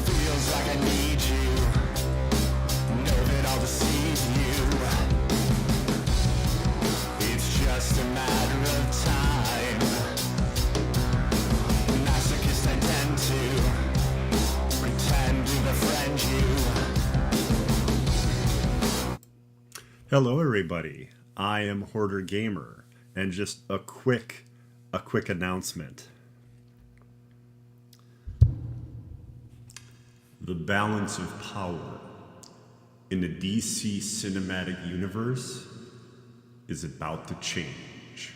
Feels like I need you. Know that I'll deceive you. It's just a matter of time. Masochist I tend to pretend to befriend you. Hello everybody, I am Hoardergamer, and just a quick announcement. The balance of power in the DC cinematic universe is about to change.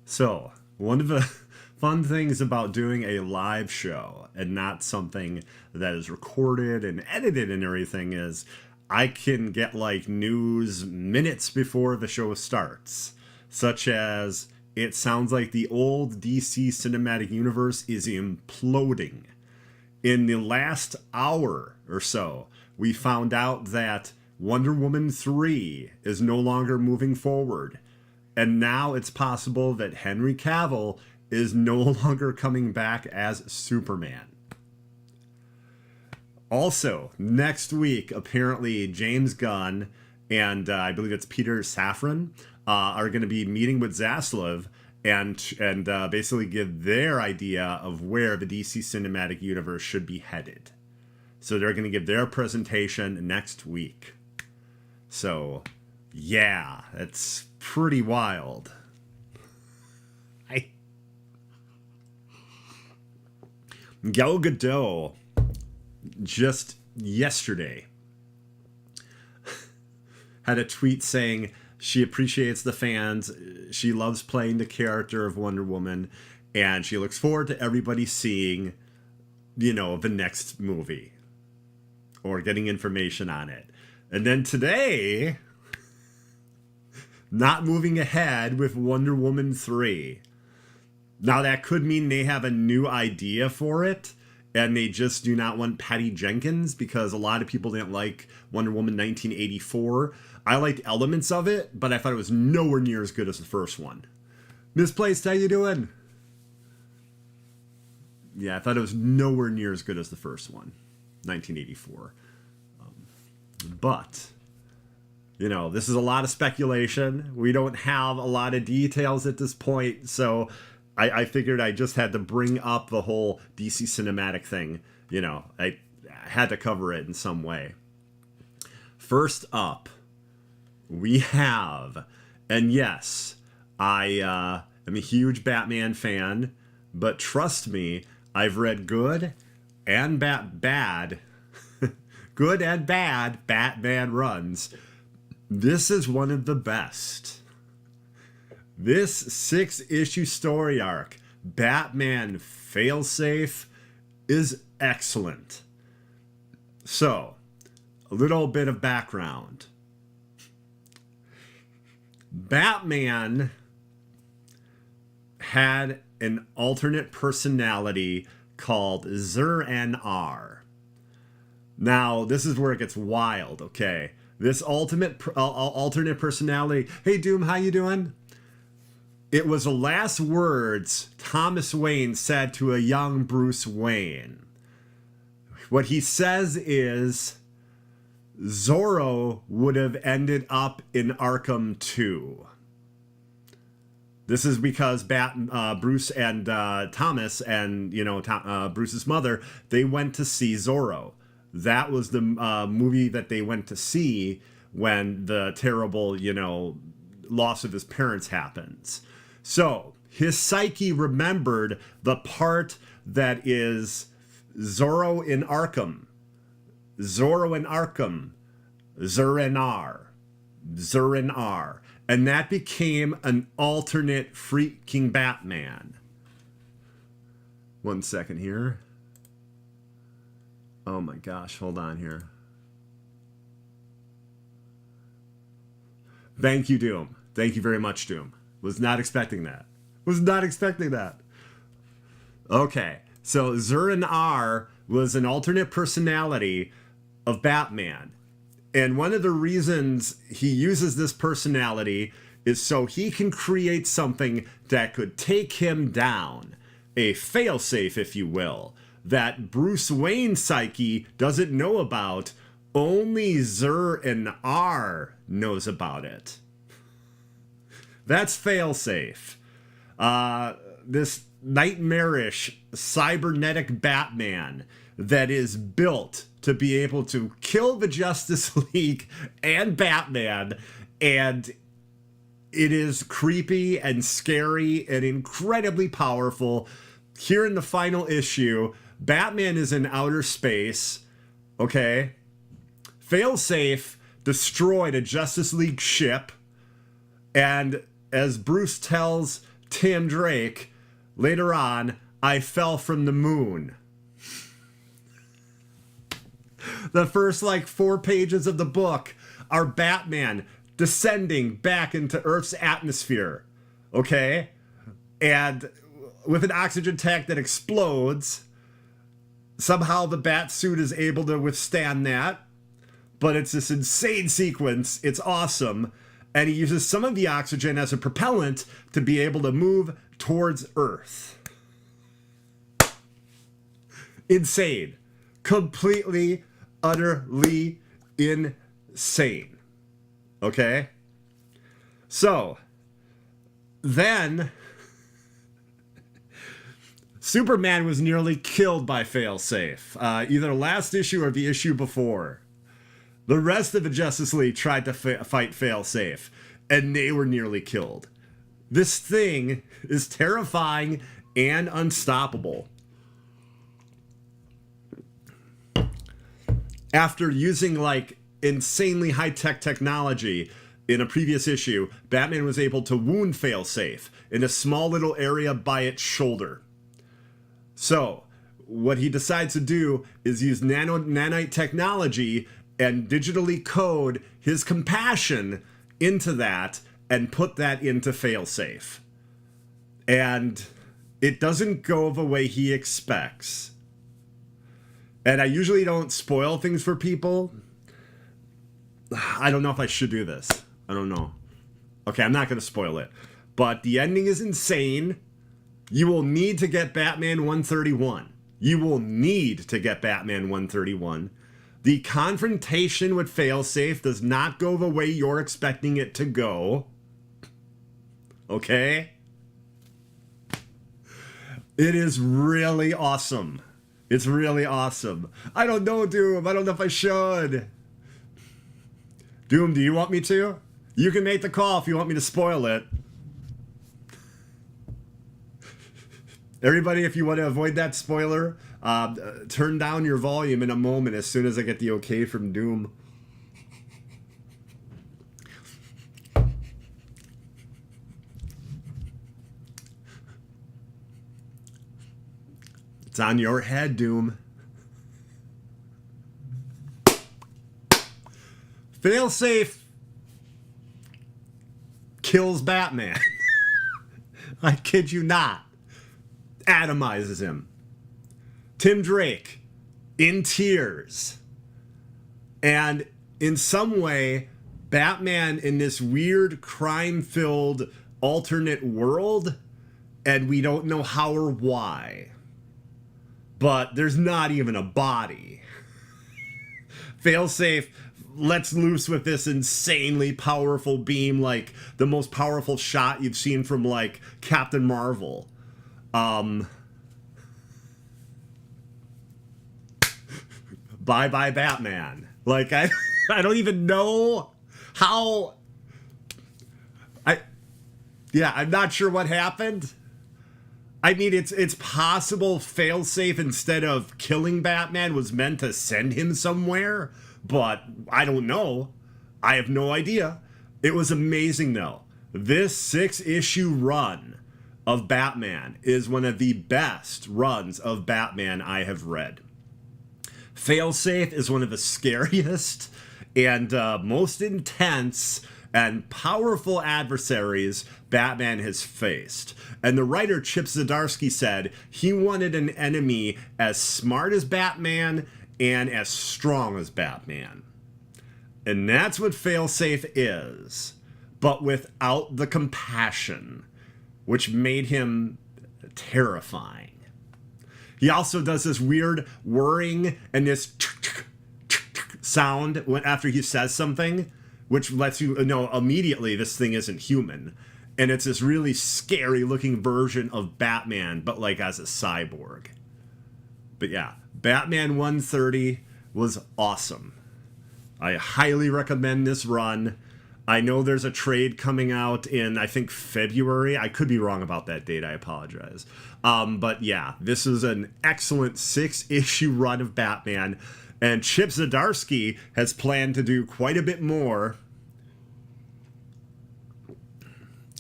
So, one of the fun things about doing a live show and not something that is recorded and edited and everything is I can get like news minutes before the show starts, such as it sounds like the old DC cinematic universe is imploding. In the last hour or so, we found out that Wonder Woman 3 is no longer moving forward. And now it's possible that Henry Cavill is no longer coming back as Superman. Also, next week, apparently James Gunn and I believe it's Peter Safran are going to be meeting with Zaslav and basically give their idea of where the DC Cinematic Universe should be headed. So they're going to give their presentation next week. So, yeah, it's pretty wild. Gal Gadot just yesterday had a tweet saying she appreciates the fans, she loves playing the character of Wonder Woman, and she looks forward to everybody seeing, the next movie or getting information on it. And then today, not moving ahead with Wonder Woman 3. Now that could mean they have a new idea for it, and they just do not want Patty Jenkins, because a lot of people didn't like Wonder Woman 1984. I liked elements of it, but I thought it was nowhere near as good as the first one. Misplaced, how you doing? Yeah, I thought it was nowhere near as good as the first one, 1984. But, this is a lot of speculation. We don't have a lot of details at this point, so I figured I just had to bring up the whole DC cinematic thing. I had to cover it in some way. First up, we have, and yes, I am a huge Batman fan, but trust me, I've read good and bad, good and bad Batman runs. This is one of the best. This 6-issue story arc, Batman Failsafe, is excellent. So, a little bit of background. Batman had an alternate personality called Zur-En-Arr. Now, this is where it gets wild, okay? This alternate personality... Hey, Doom, how you doing? It was the last words Thomas Wayne said to a young Bruce Wayne. What he says is, Zorro would have ended up in Arkham 2. This is because Bruce and Thomas and, Bruce's mother, they went to see Zorro. That was the movie that they went to see when the terrible, loss of his parents happens. So his psyche remembered the part that is Zorro in Arkham. Zorro in Arkham. Zur-En-Arr. Zur-En-Arr. And that became an alternate freaking Batman. One second here. Oh my gosh, hold on here. Thank you, Doom. Thank you very much, Doom. Was not expecting that. Was not expecting that. Okay, so Zur-En-Arr was an alternate personality of Batman. And one of the reasons he uses this personality is so he can create something that could take him down. A failsafe, if you will, that Bruce Wayne's psyche doesn't know about. Only Zur and R knows about it. That's failsafe. This nightmarish cybernetic Batman that is built to be able to kill the Justice League and Batman, and it is creepy and scary and incredibly powerful. Here in the final issue, Batman is in outer space, okay? Failsafe destroyed a Justice League ship, and as Bruce tells Tim Drake later on, I fell from the moon. The first 4 pages of the book are Batman descending back into Earth's atmosphere, okay? And with an oxygen tank that explodes, somehow the bat suit is able to withstand that, but it's this insane sequence. It's awesome. And he uses some of the oxygen as a propellant to be able to move towards Earth. Insane. Completely, utterly insane. Okay? So, then Superman was nearly killed by Failsafe. Either last issue or the issue before. The rest of the Justice League tried to fight Failsafe, and they were nearly killed. This thing is terrifying and unstoppable. After using insanely high-tech technology in a previous issue, Batman was able to wound Failsafe in a small little area by its shoulder. So, what he decides to do is use nanite technology and digitally code his compassion into that and put that into Failsafe. And it doesn't go the way he expects. And I usually don't spoil things for people. I don't know if I should do this. I don't know. Okay, I'm not going to spoil it. But the ending is insane. You will need to get Batman 131. You will need to get Batman 131. The confrontation with Failsafe does not go the way you're expecting it to go. Okay? It is really awesome. It's really awesome. I don't know, Doom. I don't know if I should. Doom, do you want me to? You can make the call if you want me to spoil it. Everybody, if you want to avoid that spoiler, turn down your volume in a moment as soon as I get the okay from Doom. It's on your head, Doom. Failsafe kills Batman. I kid you not. Atomizes him. Tim Drake in tears. And in some way, Batman in this weird crime-filled alternate world, and we don't know how or why. But there's not even a body. Failsafe lets loose with this insanely powerful beam, like the most powerful shot you've seen from Captain Marvel. Bye-bye Batman. I don't even know how... I'm not sure what happened. I mean, it's possible Failsafe, instead of killing Batman, was meant to send him somewhere, but I don't know. I have no idea. It was amazing, though. This 6-issue run of Batman is one of the best runs of Batman I have read. Failsafe is one of the scariest and most intense and powerful adversaries Batman has faced. And the writer Chip Zdarsky said he wanted an enemy as smart as Batman and as strong as Batman. And that's what failsafe is, but without the compassion, which made him terrifying. He also does this weird whirring and this sound after he says something, which lets you know immediately this thing isn't human. And it's this really scary looking version of Batman, but like as a cyborg. But yeah, Batman 130 was awesome. I highly recommend this run. I know there's a trade coming out in, I think, February. I could be wrong about that date. I apologize. But yeah, this is an excellent 6-issue run of Batman. And Chip Zdarsky has planned to do quite a bit more.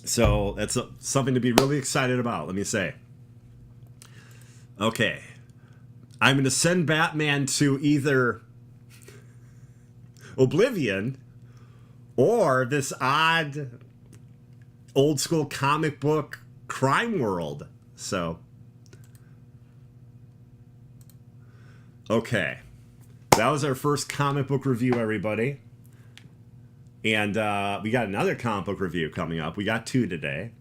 So that's something to be really excited about, let me say. Okay. I'm going to send Batman to either Oblivion or this odd old school comic book crime world. So, okay. That was our first comic book review, everybody. And we got another comic book review coming up. We got 2 today.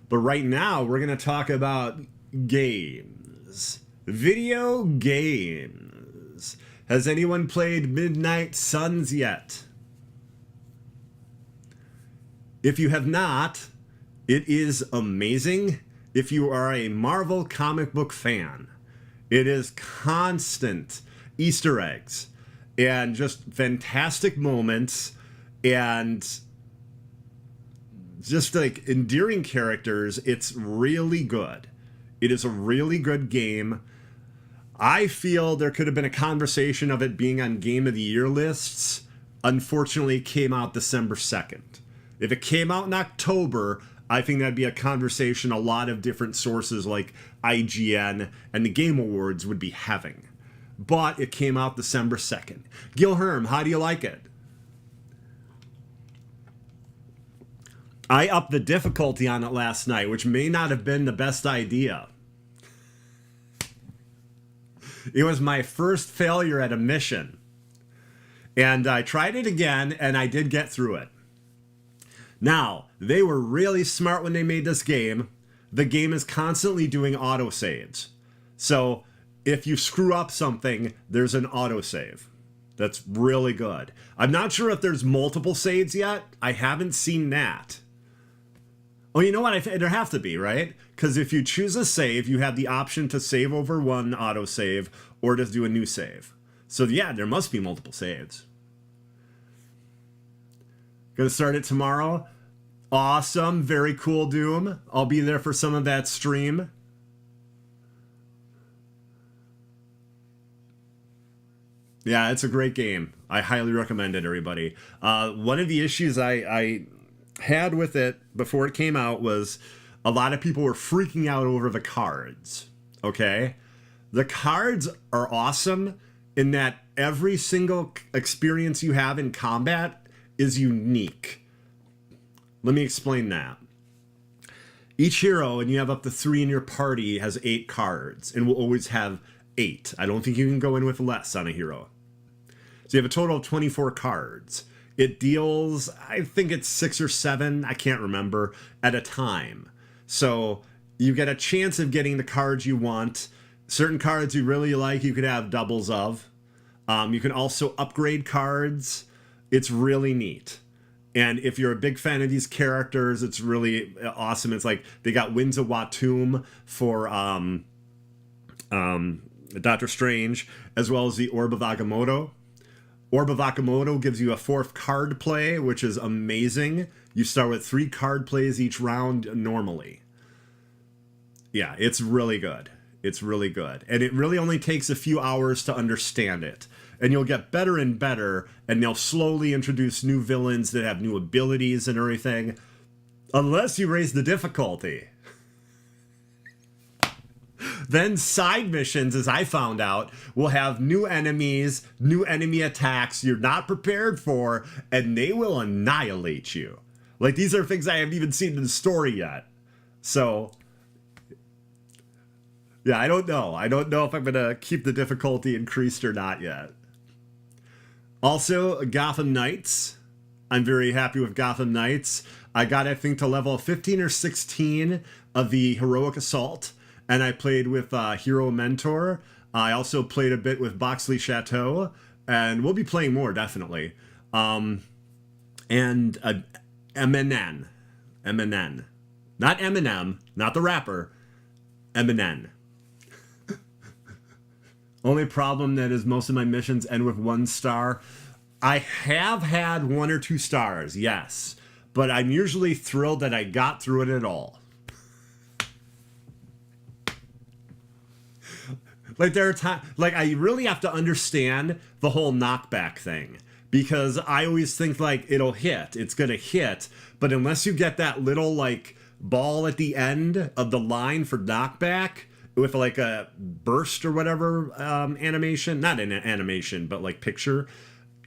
But right now, we're going to talk about games. Video games. Has anyone played Midnight Suns yet? If you have not, it is amazing. If you are a Marvel comic book fan, it is constant Easter eggs and just fantastic moments and just like endearing characters. It's really good. It is a really good game. I feel there could have been a conversation of it being on Game of the Year lists. Unfortunately, it came out December 2nd. If it came out in October, I think that'd be a conversation a lot of different sources like IGN and the Game Awards would be having. But it came out December 2nd. Gil Herm, how do you like it? I upped the difficulty on it last night, which may not have been the best idea. It was my first failure at a mission. And I tried it again, and I did get through it. Now, they were really smart when they made this game. The game is constantly doing autosaves. So, if you screw up something, there's an autosave. That's really good. I'm not sure if there's multiple saves yet. I haven't seen that. Oh, you know what? There have to be, right? Because if you choose a save, you have the option to save over one autosave or just do a new save. So yeah, there must be multiple saves. Gonna start it tomorrow. Awesome. Very cool, Doom. I'll be there for some of that stream. Yeah, it's a great game. I highly recommend it, everybody. One of the issues I had with it before it came out was a lot of people were freaking out over the cards. Okay? The cards are awesome in that every single experience you have in combat is unique. Let me explain that. Each hero, and you have up to 3 in your party, has 8 cards, and will always have 8. I don't think you can go in with less on a hero. So you have a total of 24 cards. It deals, I think it's 6 or 7, I can't remember, at a time. So you get a chance of getting the cards you want. Certain cards you really like, you could have doubles of. You can also upgrade cards. It's really neat. And if you're a big fan of these characters, it's really awesome. It's like they got Winds of Watum for Doctor Strange, as well as the Orb of Agamotto. Orb of Agamotto gives you a 4th card play, which is amazing. You start with 3 card plays each round normally. Yeah, it's really good. It's really good. And it really only takes a few hours to understand it. And you'll get better and better, and they'll slowly introduce new villains that have new abilities and everything. Unless you raise the difficulty. Then side missions, as I found out, will have new enemies, new enemy attacks you're not prepared for, and they will annihilate you. Like, these are things I haven't even seen in the story yet. So, yeah, I don't know. I don't know if I'm going to keep the difficulty increased or not yet. Also, Gotham Knights. I'm very happy with Gotham Knights. I got, I think, to level 15 or 16 of the Heroic Assault, and I played with Hero Mentor. I also played a bit with Boxley Chateau, and we'll be playing more, definitely. And MNN. MNN. Not Eminem, not the rapper. MNN. Only problem that is most of my missions end with 1 star. I have had 1 or 2 stars, yes. But I'm usually thrilled that I got through it at all. Like, there are times, like, I really have to understand the whole knockback thing. Because I always think, like, it'll hit. It's gonna hit. But unless you get that little, like, ball at the end of the line for knockback, with like a burst or whatever animation, not an animation, but like picture,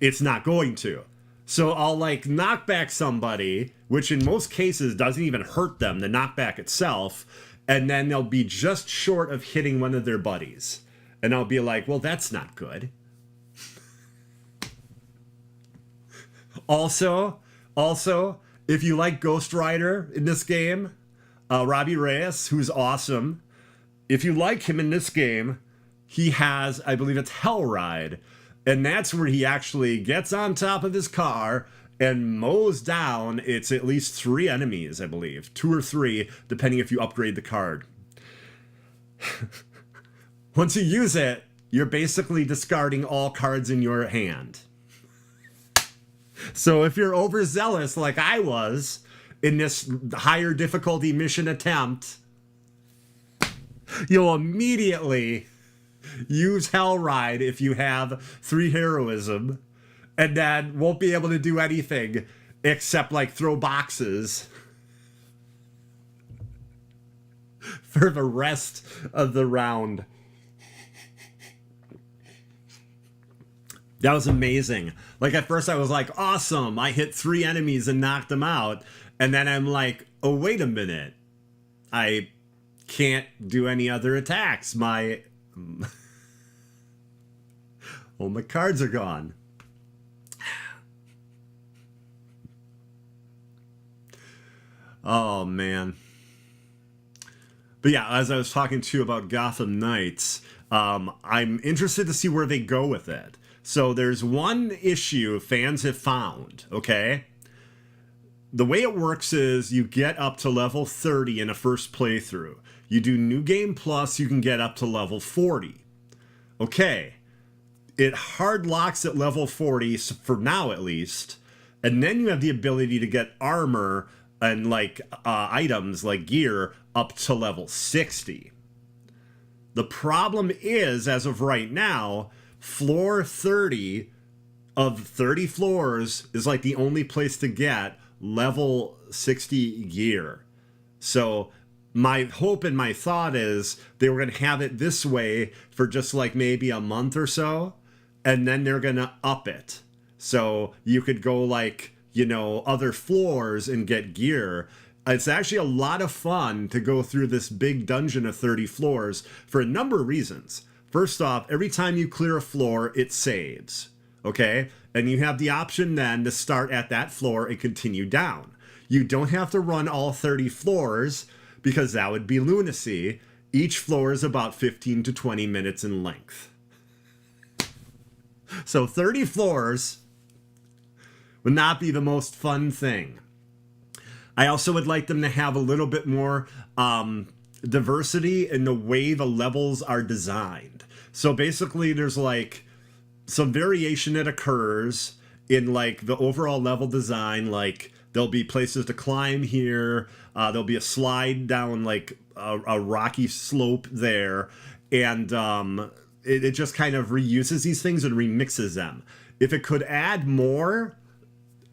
it's not going to. So I'll like knock back somebody, which in most cases doesn't even hurt them, the knockback itself, and then they'll be just short of hitting one of their buddies. And I'll be like, well, that's not good. Also, if you like Ghost Rider in this game, Robbie Reyes, who's awesome, if you like him in this game, he has, I believe it's Hell Ride. And that's where he actually gets on top of his car and mows down, it's at least 3 enemies, I believe. 2 or 3, depending if you upgrade the card. Once you use it, you're basically discarding all cards in your hand. So if you're overzealous like I was in this higher difficulty mission attempt, you'll immediately use Hell Ride if you have 3 heroism, and then won't be able to do anything except like throw boxes for the rest of the round. That was amazing. Like at first I was like, awesome, I hit 3 enemies and knocked them out. And then I'm like, oh, wait a minute. I can't do any other attacks. My cards are gone. Oh man. But yeah, as I was talking to you about Gotham Knights, I'm interested to see where they go with it. So there's one issue fans have found, okay? The way it works is you get up to level 30 in a first playthrough. You do New Game Plus, you can get up to level 40. Okay, it hard locks at level 40, for now at least, and then you have the ability to get armor and like items like gear up to level 60. The problem is, as of right now, floor 30 of 30 floors is like the only place to get level 60 gear. So my hope and my thought is they were going to have it this way for just like maybe a month or so, and then they're going to up it. So you could go like, you know, other floors and get gear. It's actually a lot of fun to go through this big dungeon of 30 floors for a number of reasons. First off, every time you clear a floor, it saves. Okay? And you have the option then to start at that floor and continue down. You don't have to run all 30 floors because that would be lunacy. Each floor is about 15 to 20 minutes in length. So 30 floors would not be the most fun thing. I also would like them to have a little bit more diversity in the way the levels are designed. So basically there's like some variation that occurs in like the overall level design. Like there'll be places to climb here. There'll be a slide down like a rocky slope there. And it just kind of reuses these things and remixes them. If it could add more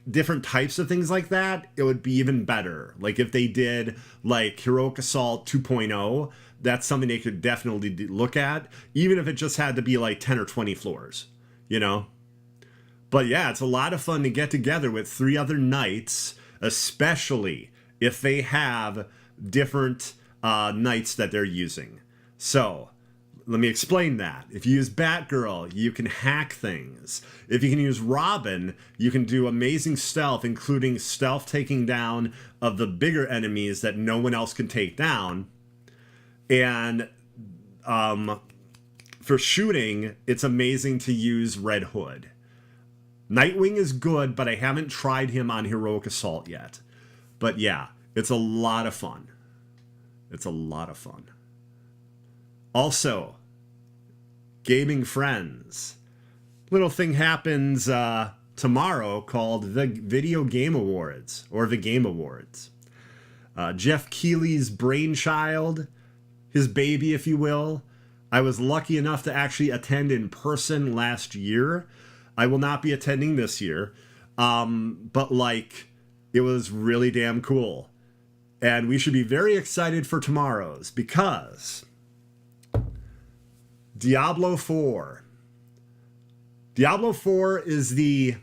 different types of things like that, it would be even better. Like if they did like Heroic Assault 2.0, that's something they could definitely look at, even if it just had to be like 10 or 20 floors, you know? But yeah, it's a lot of fun to get together with 3 other knights, especially if they have different knights that they're using. So let me explain that. If you use Batgirl, you can hack things. If you can use Robin, you can do amazing stealth, including stealth taking down of the bigger enemies that no one else can take down. And for shooting, it's amazing to use Red Hood. Nightwing is good, but I haven't tried him on Heroic Assault yet. But yeah, it's a lot of fun. It's a lot of fun. Also, gaming friends. Little thing happens tomorrow called the Video Game Awards, or the Game Awards. Jeff Keighley's brainchild, his baby, if you will. I was lucky enough to actually attend in person last year. I will not be attending this year, but like, it was really damn cool. And we should be very excited for tomorrow's, because Diablo 4. Diablo 4 is the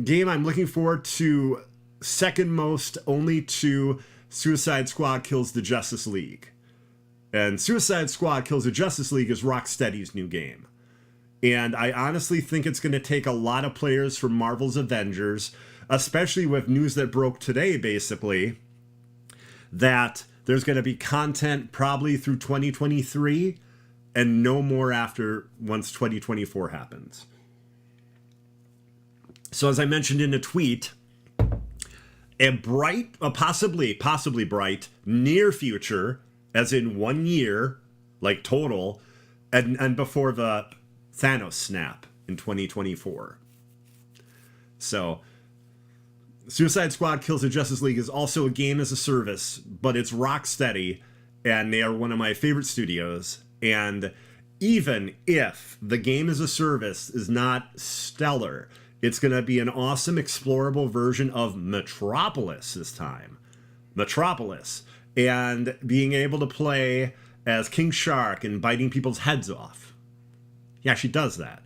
game I'm looking forward to second most, only to Suicide Squad Kills the Justice League. And Suicide Squad Kills the Justice League is Rocksteady's new game. And I honestly think it's going to take a lot of players from Marvel's Avengers, especially with news that broke today, basically, that there's going to be content probably through 2023 and no more after once 2024 happens. So as I mentioned in a tweet, a bright, possibly bright, near future, as in 1 year, like total, and before the Thanos snap in 2024. So Suicide Squad Kills the Justice League is also a game as a service, but it's Rocksteady, and they are one of my favorite studios. And even if the game as a service is not stellar, it's going to be an awesome explorable version of Metropolis this time. Metropolis. And being able to play as King Shark and biting people's heads off. He actually does that.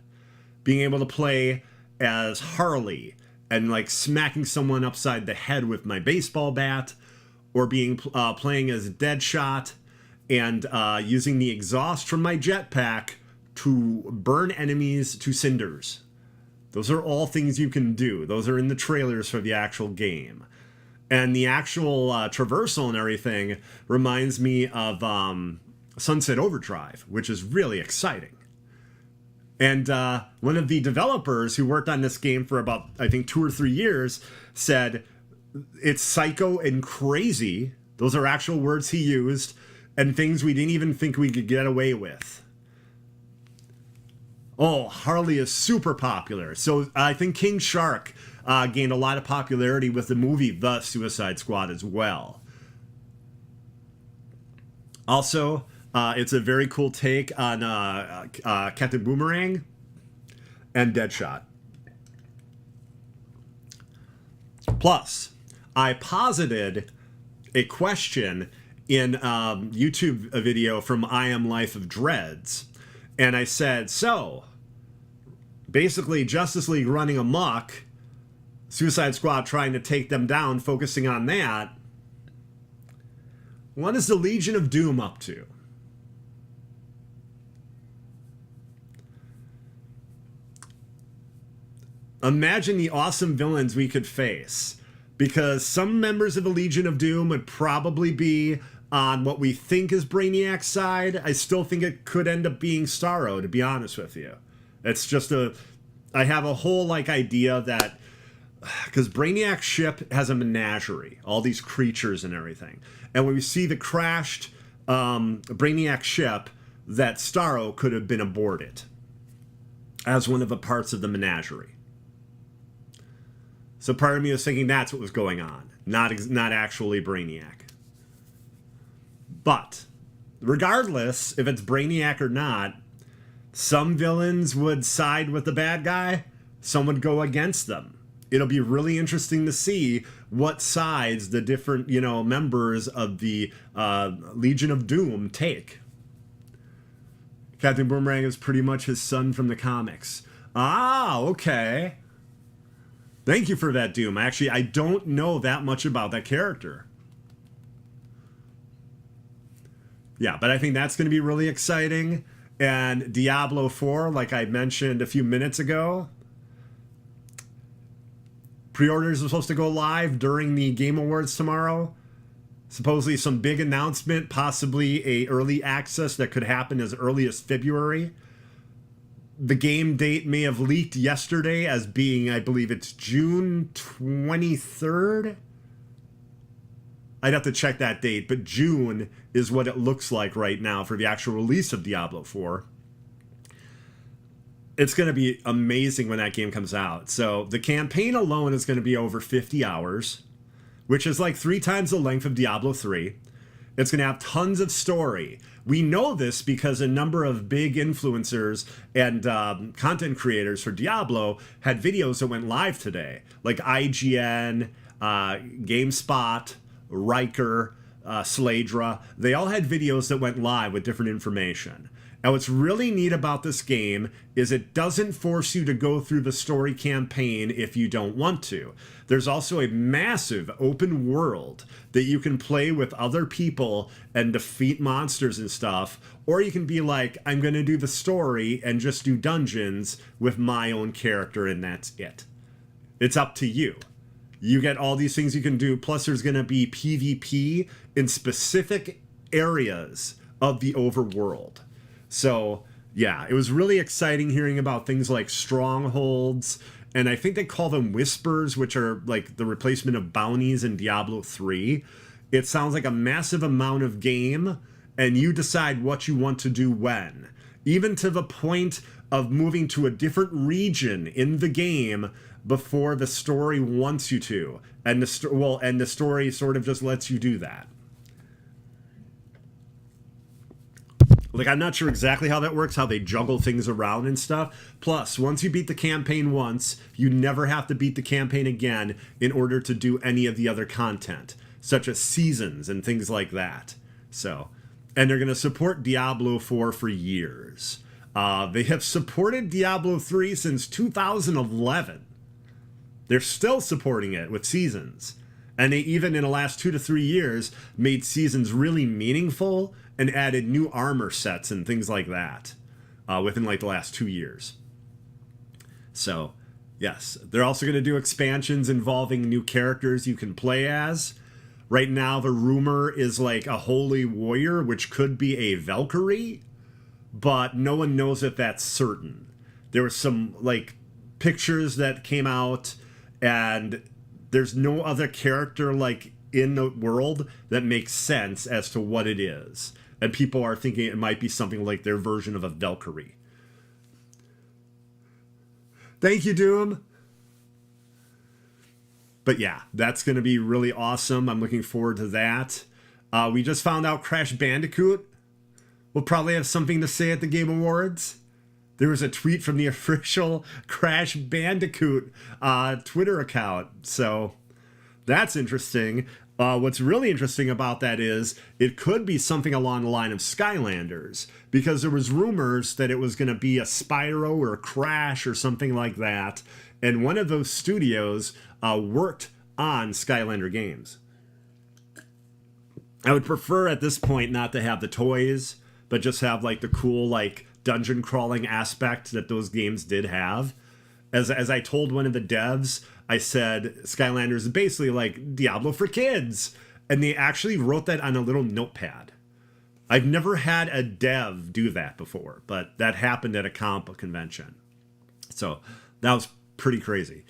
Being able to play as Harley and like smacking someone upside the head with my baseball bat, or being playing as Deadshot and using the exhaust from my jetpack to burn enemies to cinders. Those are all things you can do. Those are in the trailers for the actual game. And the actual traversal and everything reminds me of Sunset Overdrive, which is really exciting. And one of the developers who worked on this game for about, I think, 2 or 3 years said, it's psycho and crazy. Those are actual words he used, and things we didn't even think we could get away with. Oh, Harley is super popular. So I think King Shark gained a lot of popularity with the movie The Suicide Squad as well. Also, it's a very cool take on Captain Boomerang and Deadshot. Plus, I posited a question in YouTube video from I Am Life of Dreads. And I said, so, basically Justice League running amok, Suicide Squad trying to take them down, focusing on that. What is the Legion of Doom up to? Imagine the awesome villains we could face. Because some members of the Legion of Doom would probably be on what we think is Brainiac's side. I still think it could end up being Starro, to be honest with you. It's just I have a whole idea that, because Brainiac's ship has a menagerie, all these creatures and everything. And when we see the crashed Brainiac ship, that Starro could have been aboard it as one of the parts of the menagerie. So part of me was thinking that's what was going on, not actually Brainiac. But regardless, if it's Brainiac or not, some villains would side with the bad guy, some would go against them. It'll be really interesting to see what sides the different, members of the Legion of Doom take. Captain Boomerang is pretty much his son from the comics. Ah, okay. Thank you for that, Doom. Actually, I don't know that much about that character. Yeah, but I think that's going to be really exciting. And Diablo 4, like I mentioned a few minutes ago, pre-orders are supposed to go live during the Game Awards tomorrow. Supposedly some big announcement, possibly a early access that could happen as early as February. The game date may have leaked yesterday as being, I believe it's June 23rd. I'd have to check that date, but June is what it looks like right now for the actual release of Diablo 4. It's going to be amazing when that game comes out. So the campaign alone is going to be over 50 hours, which is like 3 times the length of Diablo 3. It's going to have tons of story. We know this because a number of big influencers and content creators for Diablo had videos that went live today, like IGN, GameSpot, Riker, Sladra. They all had videos that went live with different information. And what's really neat about this game is it doesn't force you to go through the story campaign if you don't want to. There's also a massive open world that you can play with other people and defeat monsters and stuff. Or you can be like, I'm going to do the story and just do dungeons with my own character and that's it. It's up to you. You get all these things you can do. Plus there's going to be PvP in specific areas of the overworld. So, yeah, it was really exciting hearing about things like strongholds, and I think they call them whispers, which are like the replacement of bounties in Diablo 3. It sounds like a massive amount of game, and you decide what you want to do when. Even to the point of moving to a different region in the game before the story wants you to. And the story sort of just lets you do that. Like, I'm not sure exactly how that works, how they juggle things around and stuff. Plus, once you beat the campaign once, you never have to beat the campaign again in order to do any of the other content, such as seasons and things like that. So, and they're going to support Diablo 4 for years. They have supported Diablo 3 since 2011. They're still supporting it with seasons. And they even in the last 2 to 3 years made seasons really meaningful and added new armor sets and things like that within like the last 2 years. So, yes, they're also going to do expansions involving new characters you can play as. Right now, the rumor is like a holy warrior, which could be a Valkyrie, but no one knows if that's certain. There were some like pictures that came out, and there's no other character like in the world that makes sense as to what it is. And people are thinking it might be something like their version of a Valkyrie. Thank you, Doom. But yeah, that's going to be really awesome. I'm looking forward to that. We just found out Crash Bandicoot will probably have something to say at the Game Awards. There was a tweet from the official Crash Bandicoot Twitter account. So that's interesting. What's really interesting about that is it could be something along the line of Skylanders, because there was rumors that it was going to be a Spyro or a Crash or something like that, and one of those studios worked on Skylander games. I would prefer at this point not to have the toys, but just have like the cool like dungeon crawling aspect that those games did have. As I told one of the devs, I said Skylanders is basically like Diablo for kids. And they actually wrote that on a little notepad. I've never had a dev do that before, but that happened at a comic book convention. So that was pretty crazy.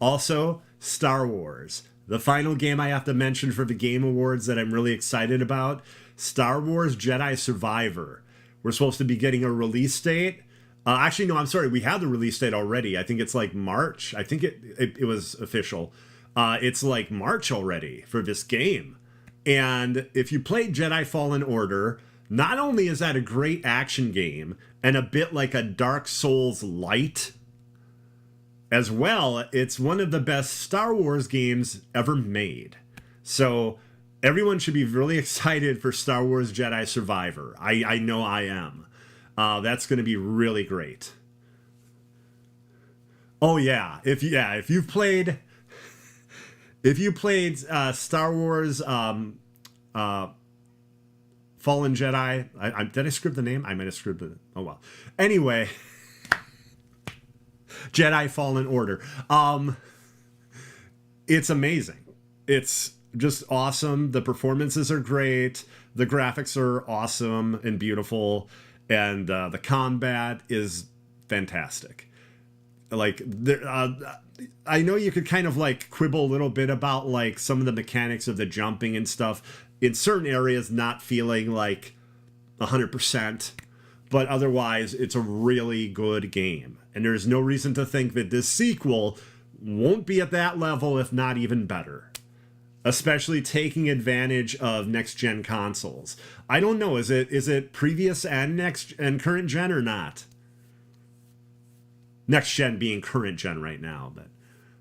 Also, Star Wars. The final game I have to mention for the Game Awards that I'm really excited about, Star Wars Jedi Survivor. We're supposed to be getting a release date. Actually, no, I'm sorry. We have the release date already. I think it's like March. I think it was official. It's like March already for this game. And if you play Jedi Fallen Order, not only is that a great action game and a bit like a Dark Souls light, as well, it's one of the best Star Wars games ever made. So everyone should be really excited for Star Wars Jedi Survivor. I know I am. That's going to be really great. Oh yeah, if you've played If you played Star Wars Fallen Jedi, did I script the name? I might have scripted it. Oh well. Anyway, Jedi Fallen Order. It's amazing. It's just awesome. The performances are great. The graphics are awesome and beautiful, and the combat is fantastic. Like there, I know you could kind of like quibble a little bit about like some of the mechanics of the jumping and stuff in certain areas, not feeling like 100%, but otherwise it's a really good game, and there's no reason to think that this sequel won't be at that level, if not even better, especially taking advantage of next gen consoles. I don't know, is it previous and next and current gen or not? Next gen being current gen right now, but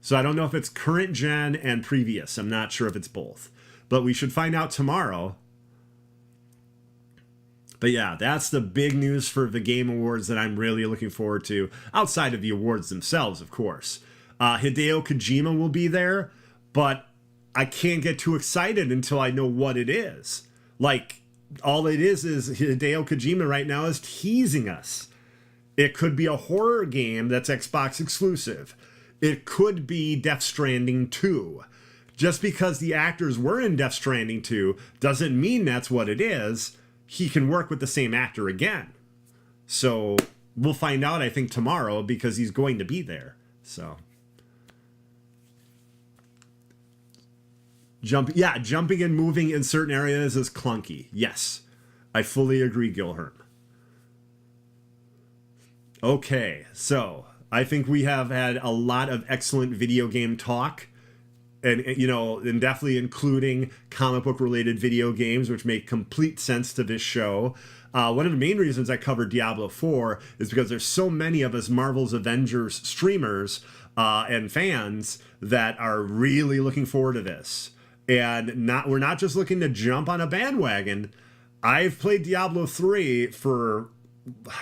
so I don't know if it's current gen and previous. I'm not sure if it's both, but we should find out tomorrow. But yeah, that's the big news for the Game Awards that I'm really looking forward to, outside of the awards themselves, of course. Hideo Kojima will be there, but I can't get too excited until I know what it is. Like, all it is Hideo Kojima right now is teasing us. It could be a horror game that's Xbox exclusive. It could be Death Stranding 2. Just because the actors were in Death Stranding 2 doesn't mean that's what it is. He can work with the same actor again. So we'll find out, I think, tomorrow, because he's going to be there. So jumping and moving in certain areas is clunky. Yes, I fully agree, Gilherm. Okay, so I think we have had a lot of excellent video game talk, and and definitely including comic book related video games, which make complete sense to this show. One of the main reasons I covered Diablo 4 is because there's so many of us Marvel's Avengers streamers and fans that are really looking forward to this. And we're not just looking to jump on a bandwagon. I've played Diablo 3 for,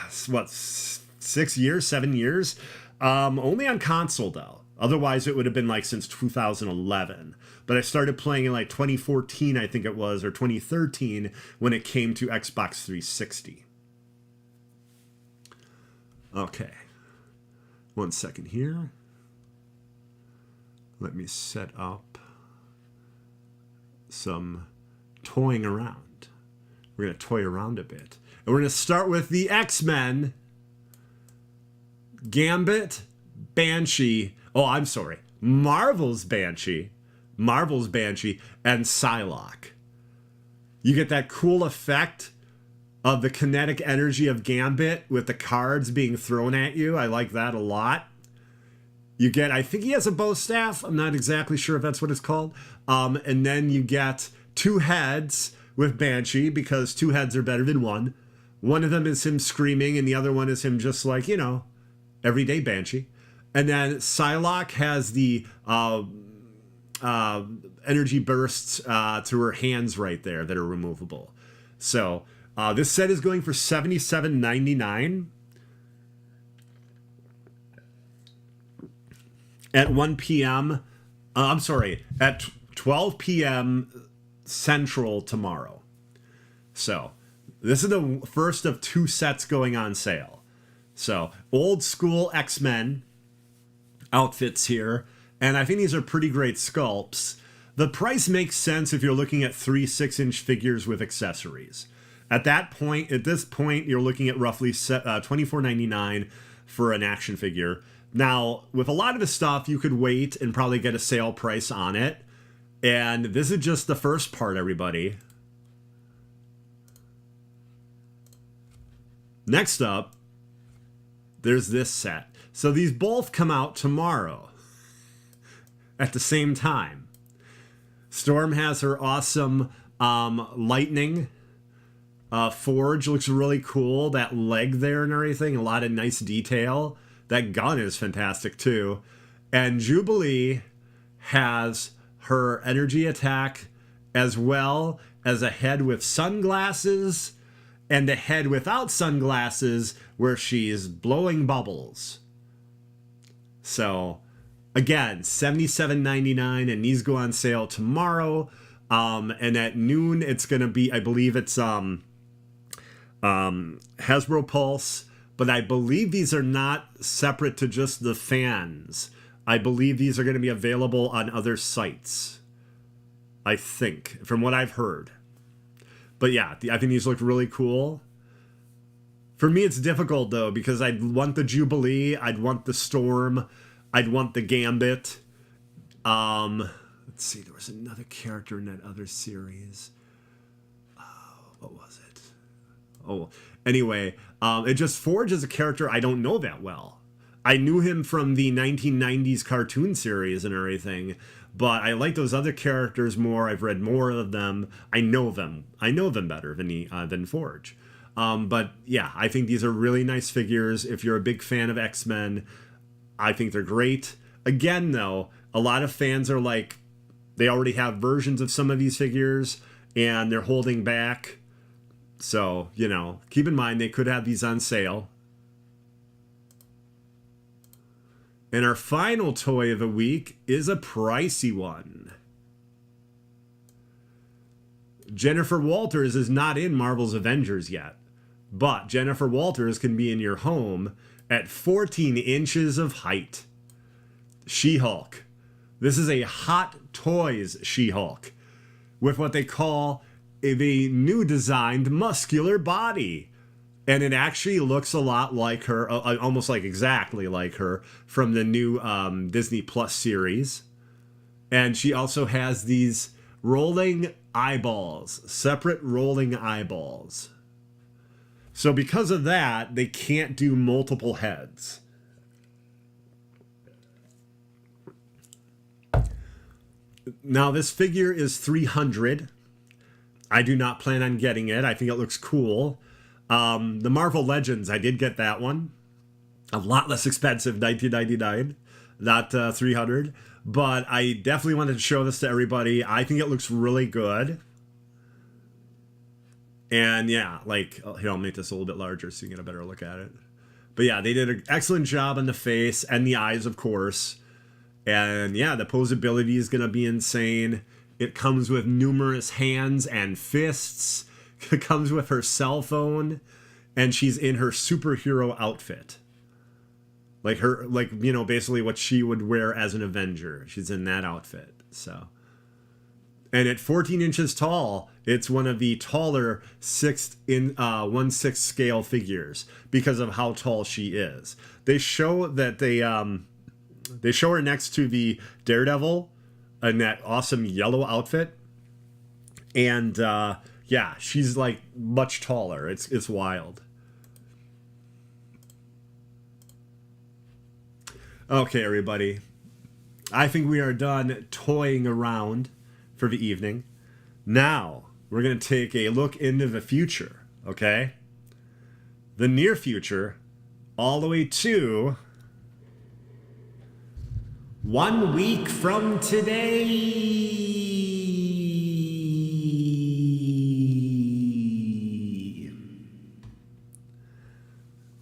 7 years? Only on console, though. Otherwise, it would have been like since 2011. But I started playing in like 2014, I think it was, or 2013, when it came to Xbox 360. Okay. 1 second here. Let me set up some toying around. We're going to toy around a bit. And we're going to start with the X-Men. Gambit, Banshee. Oh, I'm sorry. Marvel's Banshee, and Psylocke. You get that cool effect of the kinetic energy of Gambit with the cards being thrown at you. I like that a lot. You get, I think he has a bow staff. I'm not exactly sure if that's what it's called. And then you get 2 heads with Banshee, because 2 heads are better than one. One of them is him screaming, and the other one is him just like, everyday Banshee. And then Psylocke has the energy bursts to her hands right there that are removable. So this set is going for $77.99. At 1 p.m. At 12 p.m. Central tomorrow. So this is the first of 2 sets going on sale. So old school X-Men outfits here, and I think these are pretty great sculpts. The price makes sense if you're looking at 3 6-inch figures with accessories. At this point, you're looking at roughly $24.99 for an action figure. Now, with a lot of the stuff, you could wait and probably get a sale price on it. And this is just the first part, everybody. Next up, there's this set. So these both come out tomorrow at the same time. Storm has her awesome lightning. Forge looks really cool. That leg there and everything. A lot of nice detail. That gun is fantastic too. And Jubilee has her energy attack, as well as a head with sunglasses and a head without sunglasses where she's blowing bubbles. So Again, $77.99, and these go on sale tomorrow. And at noon, it's going to be, I believe it's Hasbro Pulse, but I believe these are not separate to just the fans. I believe these are going to be available on other sites, I think, from what I've heard. But yeah, I think these look really cool. For me, it's difficult, though, because I'd want the Jubilee, I'd want the Storm, I'd want the Gambit. Let's see, there was another character in that other series. What was it? Oh, anyway, it just Forge is a character I don't know that well. I knew him from the 1990s cartoon series and everything, but I like those other characters more. I've read more of them. I know them better than Forge. But yeah, I think these are really nice figures. If you're a big fan of X-Men, I think they're great. Again, though, a lot of fans are like, they already have versions of some of these figures and they're holding back. So, you know, keep in mind they could have these on sale. And our final toy of the week is a pricey one. Jennifer Walters is not in Marvel's Avengers yet, but Jennifer Walters can be in your home at 14 inches of height. She-Hulk. This is a Hot Toys She-Hulk with what they call a new designed muscular body. And it actually looks a lot like her, almost like exactly like her from the new Disney Plus series. And she also has these rolling eyeballs, separate rolling eyeballs. So because of that, they can't do multiple heads. Now this figure is $300. I do not plan on getting it. I think it looks cool. The Marvel Legends, I did get that one. A lot less expensive, $19.99, not $300. But I definitely wanted to show this to everybody. I think it looks really good. And yeah, like, here, I'll make this a little bit larger so you can get a better look at it. But yeah, they did an excellent job on the face and the eyes, of course. And yeah, the posability is going to be insane. It comes with numerous hands and fists. It comes with her cell phone. And she's in her superhero outfit. Like her, like, you know, basically what she would wear as an Avenger. She's in that outfit. So. And at 14 inches tall, it's one of the taller 1/6 scale figures because of how tall she is. They show that they show her next to the Daredevil in that awesome yellow outfit. And yeah, she's like much taller. It's wild. Okay, everybody. I think we are done toying around for the evening. Now, we're going to take a look into the future, okay? The near future, all the way to 1 week from today.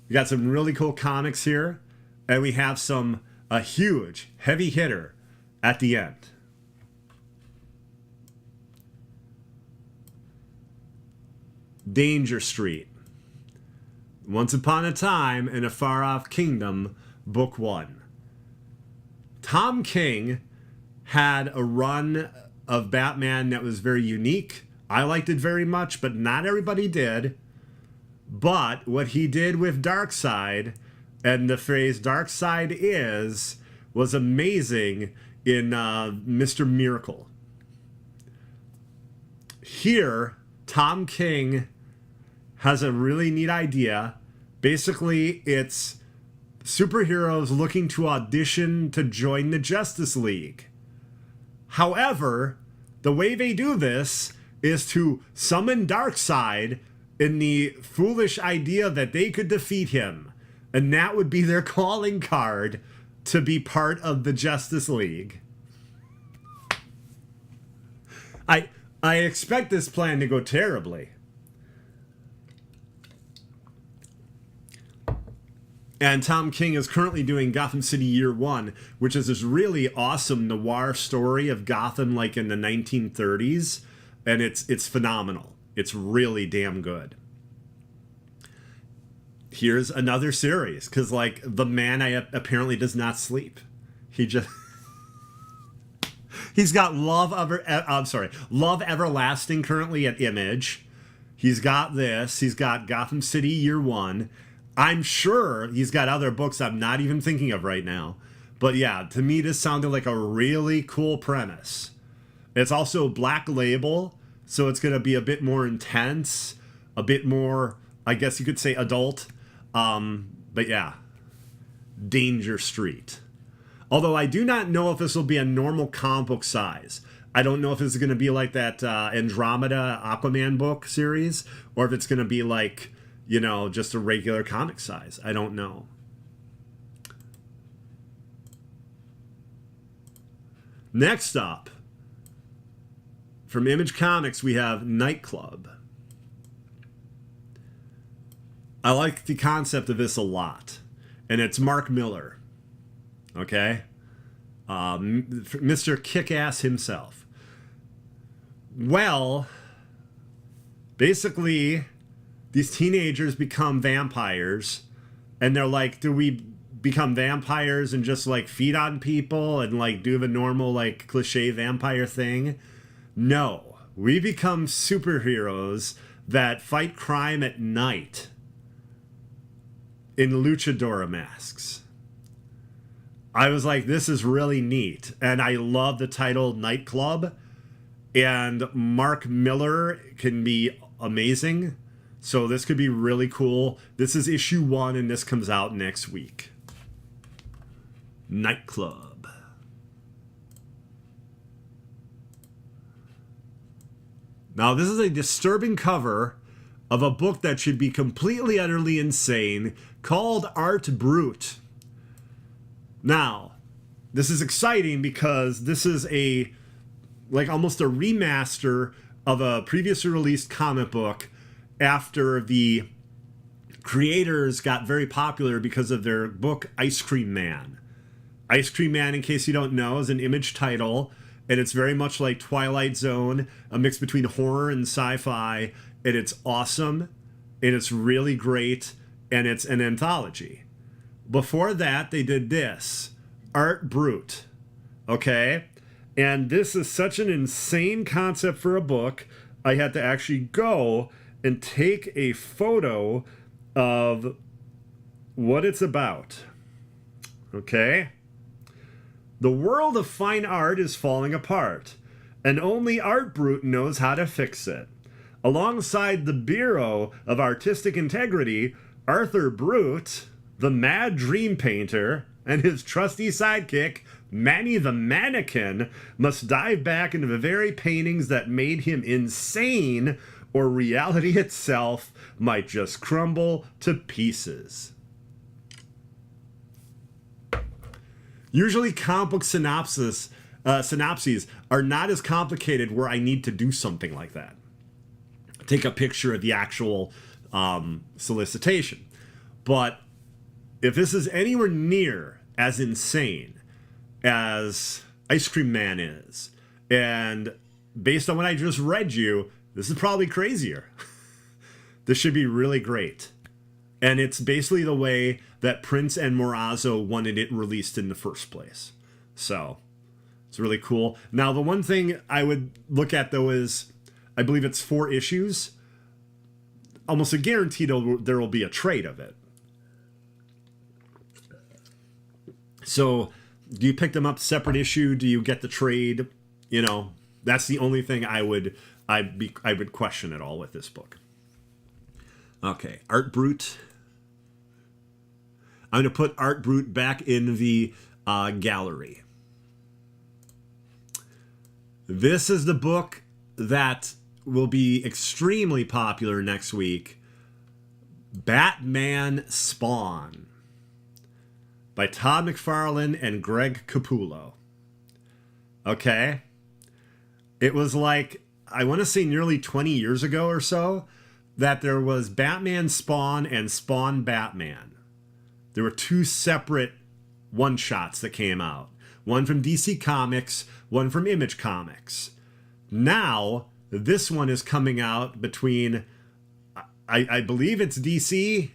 We got some really cool comics here, and we have a huge heavy hitter at the end. Danger Street. Once Upon a Time in a Far Off Kingdom, Book 1. Tom King had a run of Batman that was very unique. I liked it very much, but not everybody did. But what he did with Darkseid, and the phrase Darkseid was amazing in Mr. Miracle. Here, Tom King has a really neat idea. Basically, it's superheroes looking to audition to join the Justice League. However, the way they do this is to summon Darkseid in the foolish idea that they could defeat him. And that would be their calling card to be part of the Justice League. I expect this plan to go terribly. And Tom King is currently doing Gotham City Year One, which is this really awesome noir story of Gotham like in the 1930s, and it's phenomenal. It's really damn good. Here's another series, because like the man apparently does not sleep. He's got Love Everlasting currently at Image. He's got this. He's got Gotham City Year One. I'm sure he's got other books I'm not even thinking of right now. But yeah, to me, this sounded like a really cool premise. It's also Black Label, so it's going to be a bit more intense, a bit more, I guess you could say, adult. But yeah, Danger Street. Although I do not know if this will be a normal comic book size. I don't know if it's going to be like that Andromeda Aquaman book series, or if it's going to be like, you know, just a regular comic size. I don't know. Next up, from Image Comics, we have Nightclub. I like the concept of this a lot. And it's Mark Miller. Okay? Mr. Kick-Ass himself. Well, basically, these teenagers become vampires, and they're like, do we become vampires and just like feed on people and like do the normal like cliche vampire thing? No, we become superheroes that fight crime at night in luchadora masks. I was like, this is really neat, and I love the title Nightclub, and Mark Miller can be amazing. So this could be really cool. This is issue 1, and this comes out next week. Nightclub. Now, this is a disturbing cover of a book that should be completely, utterly insane, called Art Brut. Now, this is exciting because this is like almost a remaster of a previously released comic book after the creators got very popular because of their book Ice Cream Man. Ice Cream Man, in case you don't know, is an Image title, and it's very much like Twilight Zone, a mix between horror and sci-fi, and it's awesome, and it's really great, and it's an anthology. Before that, they did this, Art Brut, okay? And this is such an insane concept for a book, I had to actually go and take a photo of what it's about. Okay? The world of fine art is falling apart, and only Art Brut knows how to fix it. Alongside the Bureau of Artistic Integrity, Arthur Brut, the mad dream painter, and his trusty sidekick, Manny the Mannequin, must dive back into the very paintings that made him insane, or reality itself might just crumble to pieces. Usually comic book synopses are not as complicated where I need to do something like that. Take a picture of the actual solicitation. But if this is anywhere near as insane as Ice Cream Man is, and based on what I just read you, this is probably crazier. This should be really great. And it's basically the way that Prince and Morazzo wanted it released in the first place. So, it's really cool. Now, the one thing I would look at, though, is I believe it's 4 issues. Almost a guarantee there will be a trade of it. So, do you pick them up separate issue? Do you get the trade? You know, that's the only thing I would question at all with this book. Okay, Art Brut. I'm going to put Art Brut back in the gallery. This is the book that will be extremely popular next week. Batman Spawn by Todd McFarlane and Greg Capullo. Okay? It was like, I want to say nearly 20 years ago or so, that there was Batman Spawn and Spawn Batman. There were two separate one-shots that came out. One from DC Comics, one from Image Comics. Now, this one is coming out between, I believe it's DC,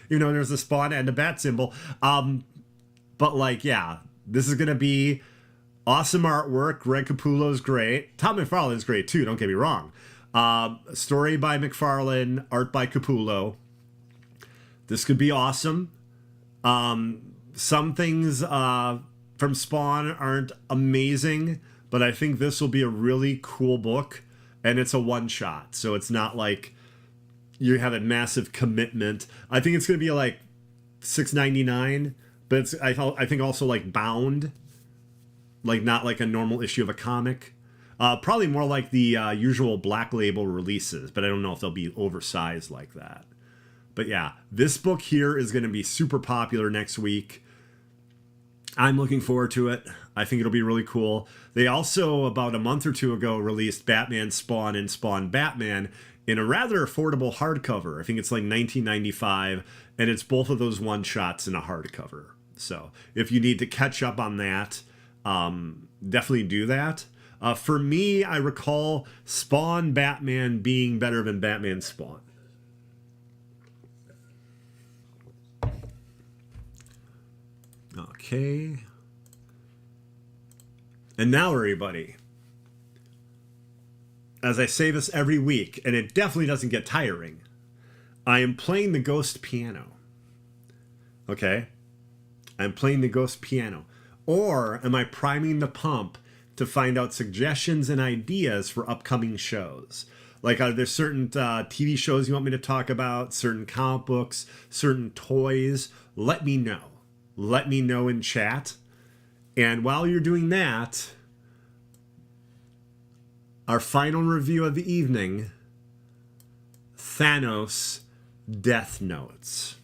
even though there's a spawn and a bat symbol. But like, yeah, this is going to be awesome artwork. Greg Capullo's great. Tom McFarlane's great too, don't get me wrong. Story by McFarlane, art by Capullo. This could be awesome. Some things from Spawn aren't amazing, but I think this will be a really cool book, and it's a one-shot, so it's not like you have a massive commitment. I think it's going to be like $6.99, but it's I think also like bound, like not like a normal issue of a comic. Probably more like the usual Black Label releases, but I don't know if they'll be oversized like that. But yeah, this book here is going to be super popular next week. I'm looking forward to it. I think it'll be really cool. They also, about a month or two ago, released Batman Spawn and Spawn Batman in a rather affordable hardcover. I think it's like $19.95, and it's both of those one-shots in a hardcover. So if you need to catch up on that, definitely do that. For me, I recall Spawn Batman being better than Batman Spawn. Okay. And now, everybody, as I say this every week, and it definitely doesn't get tiring, I am playing the Ghost piano. Okay? I'm playing the Ghost piano. Or am I priming the pump to find out suggestions and ideas for upcoming shows? Like, are there certain TV shows you want me to talk about, certain comic books, certain toys? Let me know. Let me know in chat. And while you're doing that, our final review of the evening, Thanos Death Notes.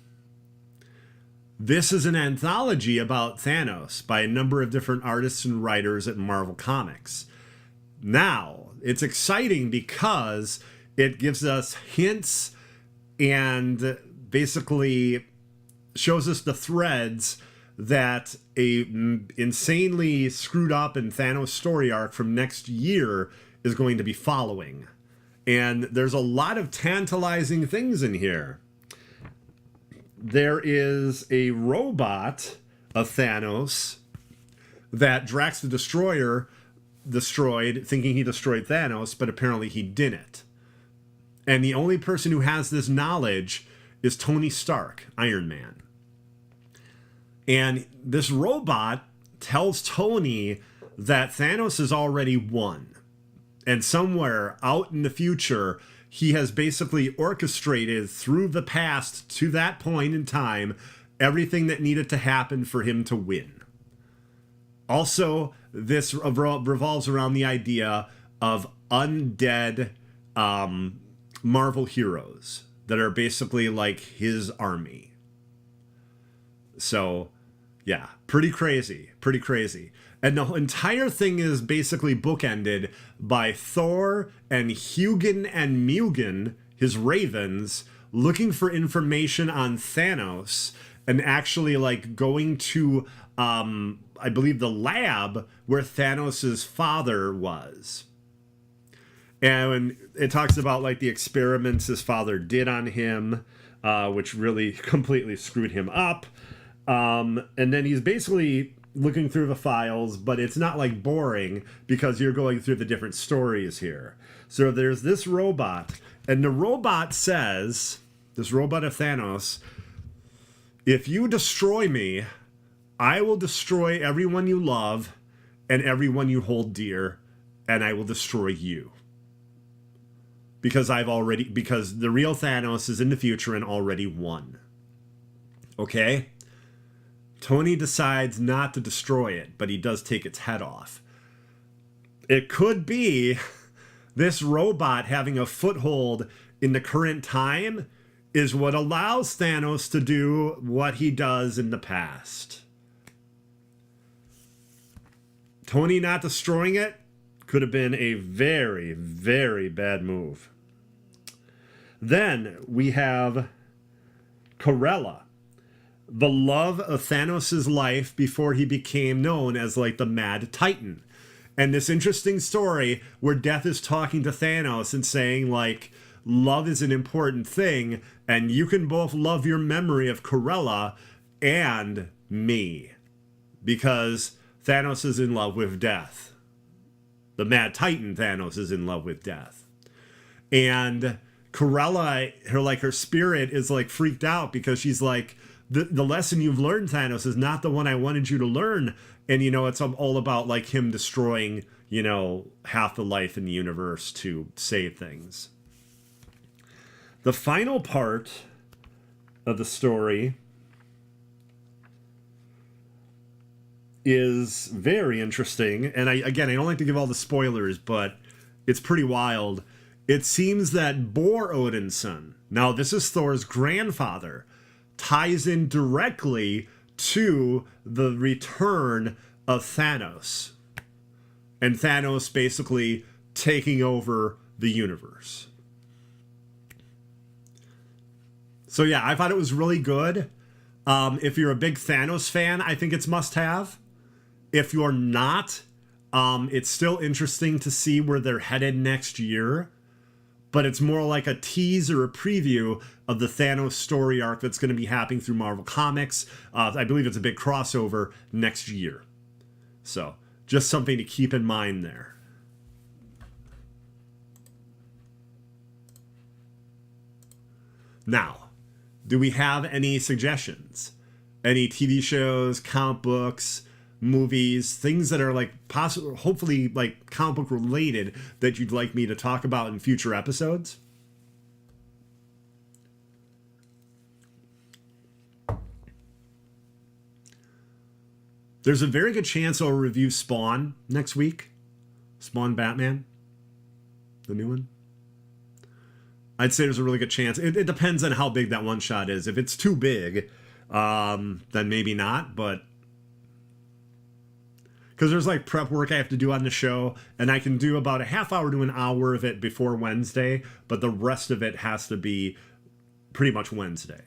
This is an anthology about Thanos by a number of different artists and writers at Marvel Comics. Now, it's exciting because it gives us hints and basically shows us the threads that a insanely screwed up and Thanos story arc from next year is going to be following. And there's a lot of tantalizing things in here. There is a robot of Thanos that Drax the Destroyer destroyed, thinking he destroyed Thanos, but apparently he didn't. And the only person who has this knowledge is Tony Stark, Iron Man. And this robot tells Tony that Thanos has already won. And somewhere out in the future, he has basically orchestrated through the past to that point in time everything that needed to happen for him to win. Also, this revolves around the idea of undead Marvel heroes that are basically like his army. So, yeah, pretty crazy, pretty crazy. And the entire thing is basically bookended by Thor and Hugin and Mugen, his ravens, looking for information on Thanos and actually like going to, I believe, the lab where Thanos' father was. And it talks about like the experiments his father did on him, which really completely screwed him up. And then he's basically looking through the files, but it's not like boring because you're going through the different stories here. So there's this robot, and the robot says, this robot of Thanos, if you destroy me, I will destroy everyone you love and everyone you hold dear, and I will destroy you. Because the real Thanos is in the future and already won. Okay? Tony decides not to destroy it, but he does take its head off. It could be this robot having a foothold in the current time is what allows Thanos to do what he does in the past. Tony not destroying it could have been a very, very bad move. Then we have Corella. the love of Thanos' life before he became known as like the Mad Titan. And this interesting story where Death is talking to Thanos and saying like, love is an important thing, and you can both love your memory of Corella and me. Because Thanos is in love with Death. The Mad Titan Thanos is in love with Death. And Corella, her spirit is like freaked out because she's like, the lesson you've learned, Thanos, is not the one I wanted you to learn. And, you know, it's all about like him destroying, you know, half the life in the universe to save things. The final part of the story is very interesting. And I don't like to give all the spoilers, but it's pretty wild. It seems that Bor Odinson, now this is Thor's grandfather, ties in directly to the return of Thanos. And Thanos basically taking over the universe. So yeah, I thought it was really good. If you're a big Thanos fan, I think it's must-have. If you're not, it's still interesting to see where they're headed next year. But it's more like a tease or a preview of the Thanos story arc that's going to be happening through Marvel Comics. I believe it's a big crossover next year. So, just something to keep in mind there. Now, do we have any suggestions? Any TV shows, comic books, movies, things that are like possible, hopefully like comic book related that you'd like me to talk about in future episodes? There's a very good chance I'll review Spawn next week. Spawn Batman, the new one. I'd say there's a really good chance. It depends on how big that one shot is. If it's too big, then maybe not, but because there's like prep work I have to do on the show, and I can do about a half hour to an hour of it before Wednesday, but the rest of it has to be pretty much Wednesday.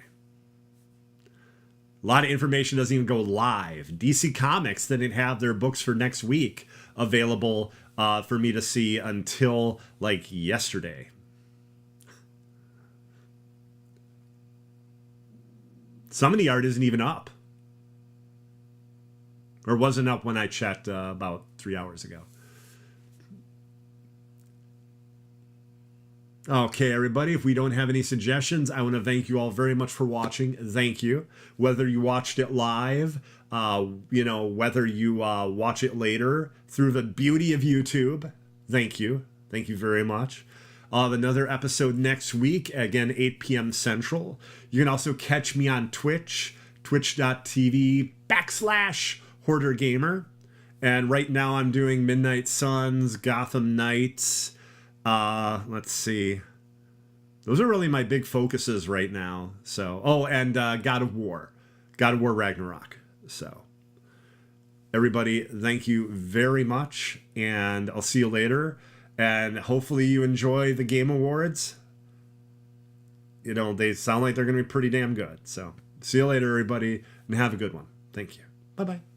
A lot of information doesn't even go live. DC Comics didn't have their books for next week available for me to see until like yesterday. Some of the art isn't even up. Or wasn't up when I checked about 3 hours ago. Okay, everybody, if we don't have any suggestions, I want to thank you all very much for watching. Thank you. Whether you watched it live, whether you watch it later through the beauty of YouTube, thank you. Thank you very much. I'll have another episode next week, again, 8 p.m. Central. You can also catch me on Twitch, twitch.tv/Hoardergamer. And right now I'm doing Midnight Suns, Gotham Knights. Let's see. Those are really my big focuses right now. So, and God of War Ragnarok. So, everybody, thank you very much, and I'll see you later. And hopefully you enjoy the Game Awards. You know, they sound like they're going to be pretty damn good. So, see you later, everybody, and have a good one. Thank you. Bye-bye.